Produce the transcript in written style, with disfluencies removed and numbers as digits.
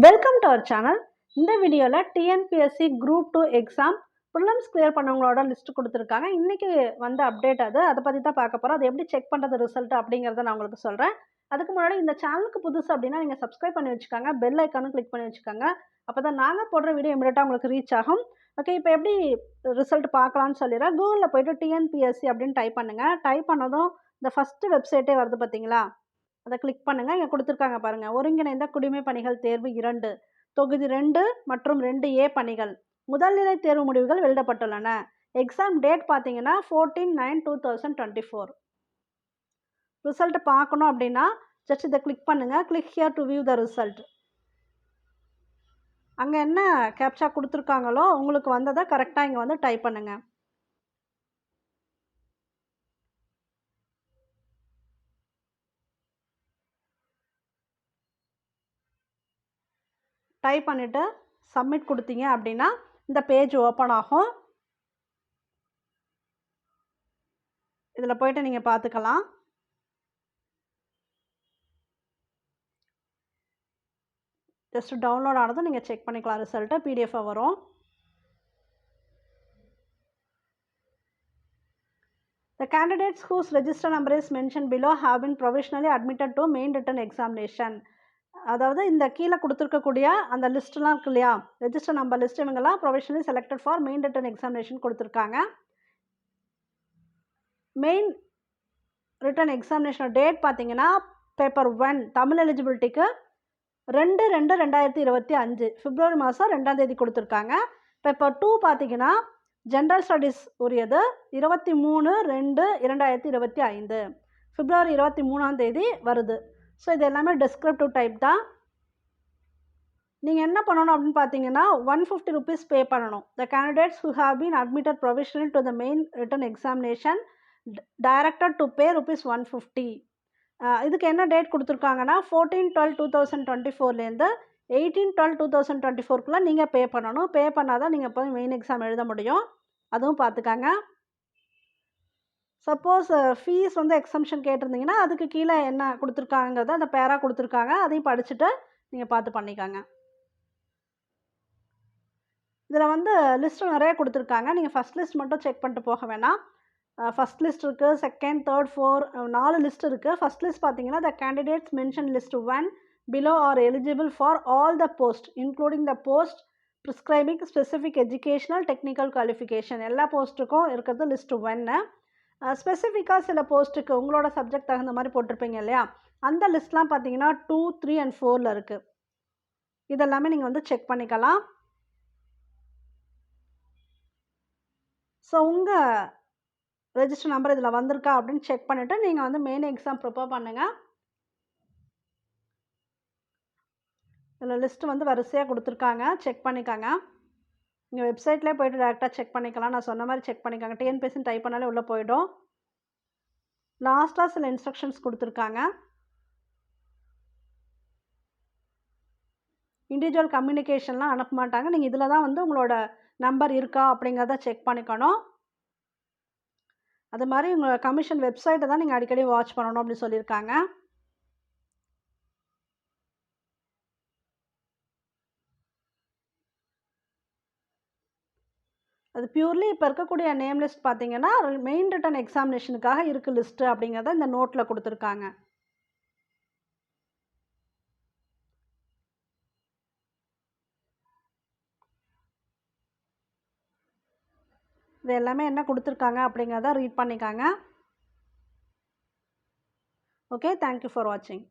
Welcome to our channel. இந்த வீடியோவில் TNPSC group 2 exam prelims clear பண்ணவங்களோட லிஸ்ட் கொடுத்துருக்காங்க. இன்றைக்கி வந்து அப்டேட் அதை பற்றி தான் பார்க்க போகிறோம். அது எப்படி செக் பண்ணுறது ரிசல்ட் அப்படிங்கிறத நான் உங்களுக்கு சொல்கிறேன். அதுக்கு முன்னாடி இந்த சேனலுக்கு புதுசு அப்படின்னா நீங்கள் சப்ஸ்கிரைப் பண்ணி வச்சுக்கோங்க, பெல் ஐக்கானும் கிளிக் பண்ணி வச்சுக்கோங்க. அப்போ தான் நாங்கள் போடுற வீடியோ இமீடியட்டாக உங்களுக்கு ரீச் ஆகும். ஓகே, இப்போ எப்படி ரிசல்ட் பார்க்கலான்னு சொல்லிடுறேன். கூகுளில் போய்ட்டு டிஎன்பிஎஸ்சி அப்படின்னு டைப் பண்ணுங்கள். டைப் பண்ணதும் இந்த ஃபஸ்ட்டு வெப்சைட்டே வருது பார்த்தீங்களா, அதை கிளிக் பண்ணுங்கள். இங்கே கொடுத்துருக்காங்க பாருங்கள், ஒருங்கிணைந்த குடிமை பணிகள் தேர்வு 2 தொகுதி 2 மற்றும் 2A பணிகள் முதல்நிலை தேர்வு முடிவுகள் வெளியிடப்பட்டுள்ளன. எக்ஸாம் டேட் பார்த்தீங்கன்னா 14/9/2024. ரிசல்ட் பார்க்கணும் அப்படின்னா ஜஸ்ட் இதை கிளிக் பண்ணுங்கள். Click here to view the result. அங்கே என்ன கேப்சா கொடுத்துருக்காங்களோ உங்களுக்கு வந்ததை கரெக்டாக இங்கே வந்து டைப் பண்ணுங்கள். டைப் பண்ணிவிட்டு சப்மிட் கொடுத்தீங்க அப்படின்னா இந்த பேஜ் ஓப்பன் ஆகும். இதில் போய்ட்டு நீங்கள் பார்த்துக்கலாம். ஜஸ்ட் டவுன்லோட் ஆனதும் நீங்கள் செக் பண்ணிக்கலாம். ரிசல்ட்டை பிடிஎஃபாக வரும். The candidates whose register number is mentioned below have been provisionally admitted to main written examination. அதாவது இந்த கீழே கொடுத்துருக்கக்கூடிய அந்த லிஸ்ட்லாம் இருக்கு இல்லையா, ரெஜிஸ்டர் நம்பர் லிஸ்ட், இவங்கெல்லாம் provisionally selected for main return examination கொடுத்துருக்காங்க. மெயின் ரிட்டன் எக்ஸாமினேஷன் டேட் பார்த்தீங்கன்னா பேப்பர் 1 தமிழ் எலிஜிபிலிட்டிக்கு 2/2/2025 பிப்ரவரி மாதம் 2ஆம் தேதி கொடுத்துருக்காங்க. பேப்பர் 2 பார்த்தீங்கன்னா ஜென்ரல் ஸ்டடீஸ் உரியது 23/2/2025 பிப்ரவரி 23ஆம் தேதி வருது. ஸோ இது எல்லாமே டெஸ்கிரிப்டிவ் டைப் தான். நீங்கள் என்ன பண்ணணும் அப்படின்னு பார்த்தீங்கன்னா 150 rupees பே பண்ணணும். The candidates who have been admitted provisionally to the main written examination directed to pay ₹150. இதுக்கு என்ன டேட் கொடுத்துருக்காங்கன்னா 14/12/2024லேருந்து 18/12/2024 நீங்கள் பே பண்ணணும். பே பண்ணால் தான் நீங்கள் போய் மெயின் எக்ஸாம் எழுத முடியும். அதுவும் பார்த்துக்காங்க. சப்போஸ் ஃபீஸ் வந்து எக்ஸம்ஷன் கேட்டிருந்தீங்கன்னா அதுக்கு கீழே என்ன கொடுத்துருக்காங்கிறத அந்த பேராக கொடுத்துருக்காங்க, அதையும் படிச்சுட்டு நீங்கள் பார்த்து பண்ணிக்காங்க. இதில் வந்து லிஸ்ட்டு நிறைய கொடுத்துருக்காங்க. நீங்கள் ஃபஸ்ட் லிஸ்ட் மட்டும் செக் பண்ணிட்டு போக வேணாம். ஃபஸ்ட் லிஸ்ட் இருக்குது, செகண்ட், தேர்ட், 4 4 லிஸ்ட் இருக்குது. ஃபஸ்ட் லிஸ்ட் பார்த்தீங்கன்னா the candidates mention list 1 below are eligible for all the post including the post prescribing specific educational technical qualification. எல்லா போஸ்ட்டுக்கும் இருக்கிறது லிஸ்ட் 1. ஸ்பெசிஃபிக்காக சில போஸ்ட்டுக்கு உங்களோட சப்ஜெக்ட் தகுந்த மாதிரி போட்டிருப்பீங்க இல்லையா, அந்த லிஸ்ட்லாம் பார்த்தீங்கன்னா 2, 3 and 4 இருக்குது. இதெல்லாமே நீங்கள் வந்து செக் பண்ணிக்கலாம். ஸோ உங்கள் ரெஜிஸ்டர் நம்பர் இதில் வந்திருக்கா அப்படின்னு செக் பண்ணிவிட்டு நீங்கள் வந்து மெயின் எக்ஸாம் ப்ரிப்பேர் பண்ணுங்கள். இதில் லிஸ்ட்டு வந்து வரிசையாக கொடுத்துருக்காங்க, செக் பண்ணிக்காங்க. நீங்கள் வெப்சைட்லேயே போய்ட்டு டேரெக்டாக செக் பண்ணிக்கலாம். நான் சொன்ன மாதிரி செக் பண்ணிக்காங்க. டிஎன்பிஎஸ்சின்னு டைப் பண்ணாலே உள்ளே போய்டும். லாஸ்ட்டாக சில இன்ஸ்ட்ரக்ஷன்ஸ் கொடுத்துருக்காங்க. இண்டிவிஜுவல் கம்யூனிகேஷன்லாம் அனுப்ப மாட்டாங்க. நீங்கள் இதில் தான் வந்து உங்களோட நம்பர் இருக்கா அப்படிங்கிறத செக் பண்ணிக்கணும். அது மாதிரி உங்கள் கமிஷன் வெப்சைட்டை தான் நீங்கள் அடிக்கடி வாட்ச் பண்ணணும் அப்படின்னு சொல்லியிருக்காங்க. அது பியூர்லி இப்போ இருக்கக்கூடிய நேம் லிஸ்ட் பார்த்தீங்கன்னா மெயின் ரிட்டன் எக்ஸாமினேஷனுக்காக இருக்குது லிஸ்ட்டு அப்படிங்கிறத இந்த நோட்டில் கொடுத்துருக்காங்க. இது எல்லாமே என்ன கொடுத்துருக்காங்க அப்படிங்கிறத ரீட் பண்ணிக்காங்க. ஓகே, தேங்க்யூ ஃபார் வாட்சிங்.